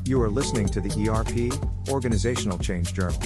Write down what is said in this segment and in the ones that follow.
You are listening to the ERP, Organizational Change Journal,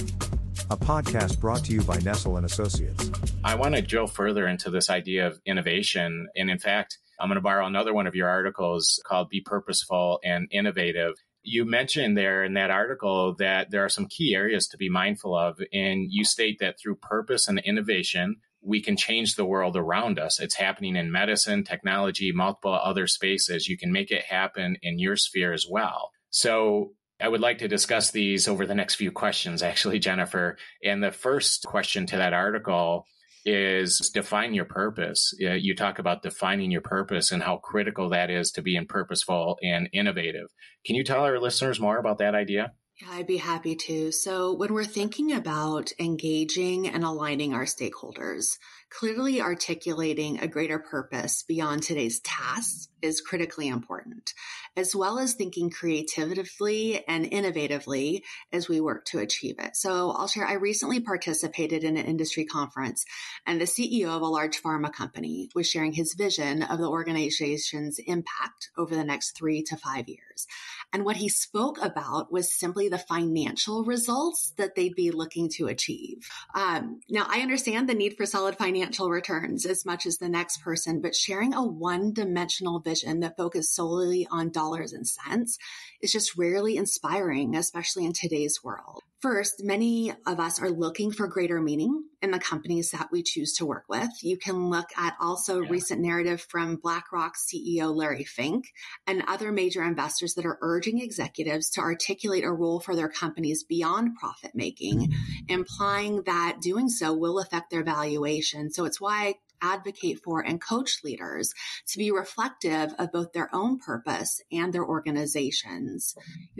a podcast brought to you by Nestle and Associates. I want to drill further into this idea of innovation. And in fact, I'm going to borrow another one of your articles called Be Purposeful and Innovative. You mentioned there in that article that there are some key areas to be mindful of. And you state that through purpose and innovation, we can change the world around us. It's happening in medicine, technology, multiple other spaces. You can make it happen in your sphere as well. So I would like to discuss these over the next few questions, actually, Jennifer. And the first question to that article is define your purpose. You talk about defining your purpose and how critical that is to being purposeful and innovative. Can you tell our listeners more about that idea? Yeah, I'd be happy to. So when we're thinking about engaging and aligning our stakeholders, clearly articulating a greater purpose beyond today's tasks is critically important, as well as thinking creatively and innovatively as we work to achieve it. So I'll share, I recently participated in an industry conference, and the CEO of a large pharma company was sharing his vision of the organization's impact over the next 3 to 5 years. And what he spoke about was simply the financial results that they'd be looking to achieve. Now, I understand the need for solid financial returns as much as the next person, but sharing a one-dimensional vision that focused solely on dollars and cents is just rarely inspiring, especially in today's world. First, many of us are looking for greater meaning in the companies that we choose to work with. You can look at also recent narrative from BlackRock CEO Larry Fink and other major investors that are urging executives to articulate a role for their companies beyond profit making, implying that doing so will affect their valuation. So it's why I advocate for and coach leaders to be reflective of both their own purpose and their organizations.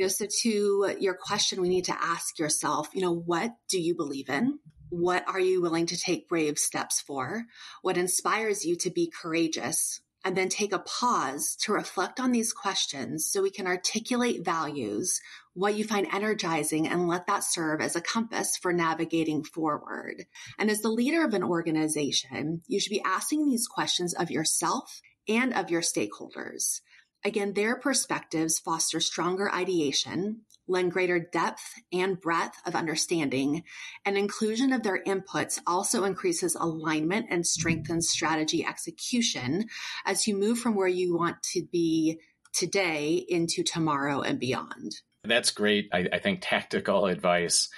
So to your question, we need to ask yourself, what do you believe in? What are you willing to take brave steps for? What inspires you to be courageous? And then take a pause to reflect on these questions so we can articulate values, what you find energizing, and let that serve as a compass for navigating forward. And as the leader of an organization, you should be asking these questions of yourself and of your stakeholders. Again, their perspectives foster stronger ideation, lend greater depth and breadth of understanding, and inclusion of their inputs also increases alignment and strengthens strategy execution as you move from where you want to be today into tomorrow and beyond. That's great. I think tactical advice.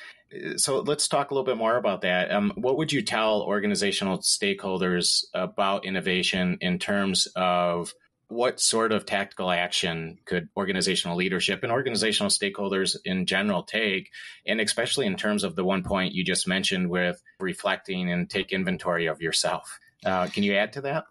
So let's talk a little bit more about that. What would you tell organizational stakeholders about innovation in terms of what sort of tactical action could organizational leadership and organizational stakeholders in general take, and especially in terms of the one point you just mentioned with reflecting and take inventory of yourself? Can you add to that?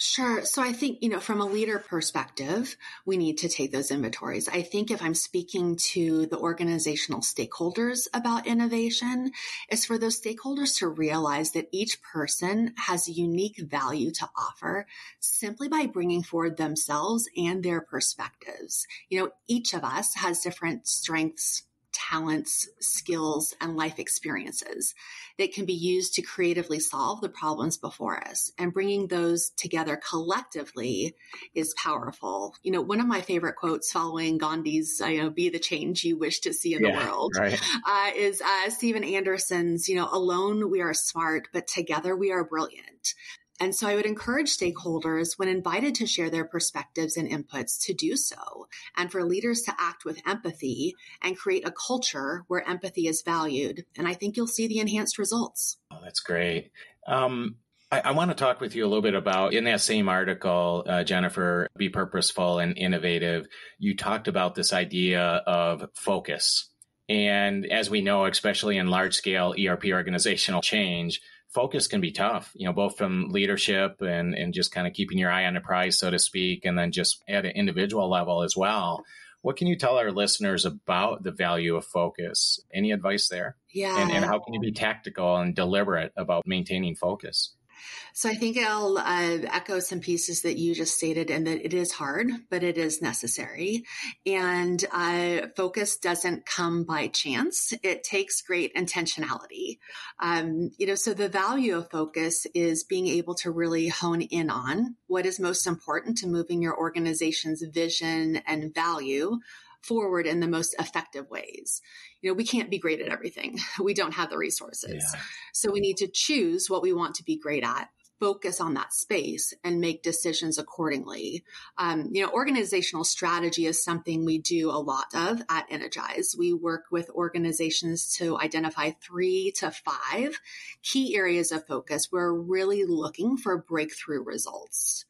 Sure. So I think, from a leader perspective, we need to take those inventories. I think if I'm speaking to the organizational stakeholders about innovation, is for those stakeholders to realize that each person has a unique value to offer simply by bringing forward themselves and their perspectives. Each of us has different strengths, talents, skills, and life experiences that can be used to creatively solve the problems before us. And bringing those together collectively is powerful. One of my favorite quotes following Gandhi's, be the change you wish to see in the world, is Stephen Anderson's, alone we are smart, but together we are brilliant. And so I would encourage stakeholders, when invited to share their perspectives and inputs, to do so, and for leaders to act with empathy and create a culture where empathy is valued. And I think you'll see the enhanced results. Oh, that's great. I want to talk with you a little bit about, in that same article, Jennifer, Be Purposeful and Innovative, you talked about this idea of focus. And as we know, especially in large-scale ERP organizational change, focus can be tough, both from leadership and just kind of keeping your eye on the prize, so to speak, and then just at an individual level as well. What can you tell our listeners about the value of focus? Any advice there? Yeah. And how can you be tactical and deliberate about maintaining focus? So I think I'll echo some pieces that you just stated, and that it is hard, but it is necessary. And focus doesn't come by chance. It takes great intentionality. So the value of focus is being able to really hone in on what is most important to moving your organization's vision and value forward in the most effective ways. We can't be great at everything. We don't have the resources. Yeah. So we need to choose what we want to be great at, focus on that space, and make decisions accordingly. Organizational strategy is something we do a lot of at Energize. We work with organizations to identify 3 to 5 key areas of focus. We're really looking for breakthrough results.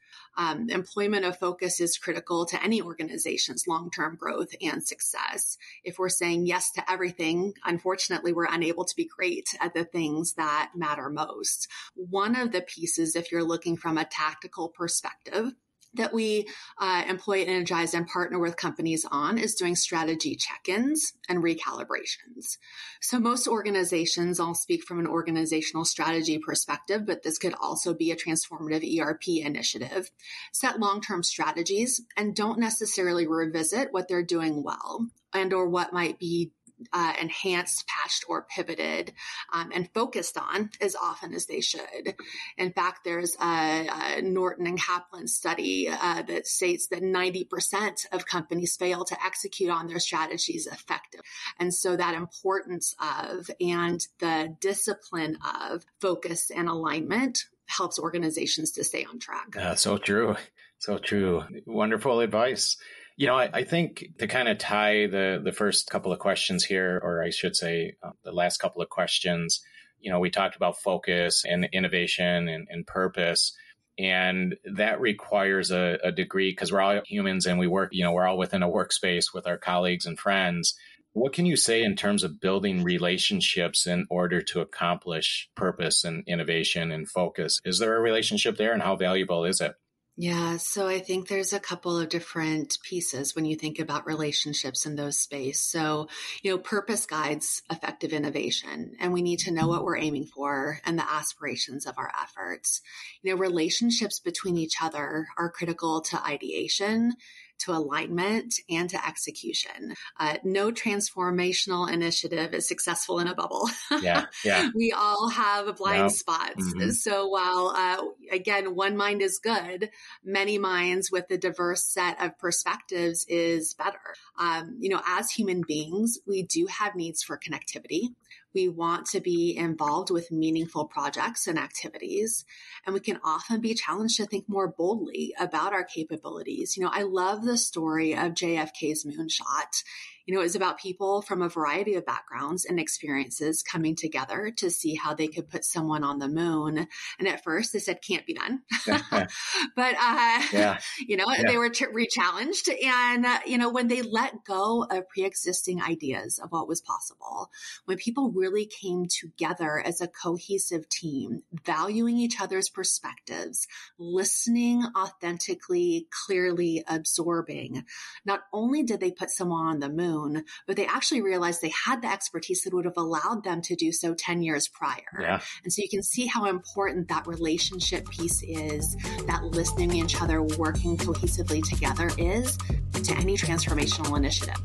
Employment of focus is critical to any organization's long-term growth and success. If we're saying yes to everything, unfortunately, we're unable to be great at the things that matter most. One of the pieces, if you're looking from a tactical perspective, that we employ at Energize and partner with companies on is doing strategy check-ins and recalibrations. So most organizations, I'll speak from an organizational strategy perspective, but this could also be a transformative ERP initiative, set long-term strategies and don't necessarily revisit what they're doing well and or what might be enhanced, patched, or pivoted and focused on as often as they should. In fact, there's a Norton and Kaplan study that states that 90% of companies fail to execute on their strategies effectively. And so that importance of and the discipline of focus and alignment helps organizations to stay on track. So true. So true. Wonderful advice. I think to kind of tie the first couple of questions here, or I should say the last couple of questions, we talked about focus and innovation and purpose. And that requires a degree because we're all humans and we work, we're all within a workspace with our colleagues and friends. What can you say in terms of building relationships in order to accomplish purpose and innovation and focus? Is there a relationship there and how valuable is it? Yeah, so I think there's a couple of different pieces when you think about relationships in those space. So, purpose guides effective innovation, and we need to know what we're aiming for and the aspirations of our efforts. Relationships between each other are critical to ideation, to alignment, and to execution. No transformational initiative is successful in a bubble. Yeah. We all have blind spots. Mm-hmm. So while, again, one mind is good, many minds with a diverse set of perspectives is better. As human beings, we do have needs for connectivity. We want to be involved with meaningful projects and activities, and we can often be challenged to think more boldly about our capabilities. I love the story of JFK's moonshot. It was about people from a variety of backgrounds and experiences coming together to see how they could put someone on the moon. And at first they said, can't be done. But, they were re-challenged. And, when they let go of pre-existing ideas of what was possible, when people really came together as a cohesive team, valuing each other's perspectives, listening authentically, clearly, absorbing, not only did they put someone on the moon, but they actually realized they had the expertise that would have allowed them to do so 10 years prior. Yeah. And so you can see how important that relationship piece is, that listening to each other, working cohesively together is to any transformational initiative.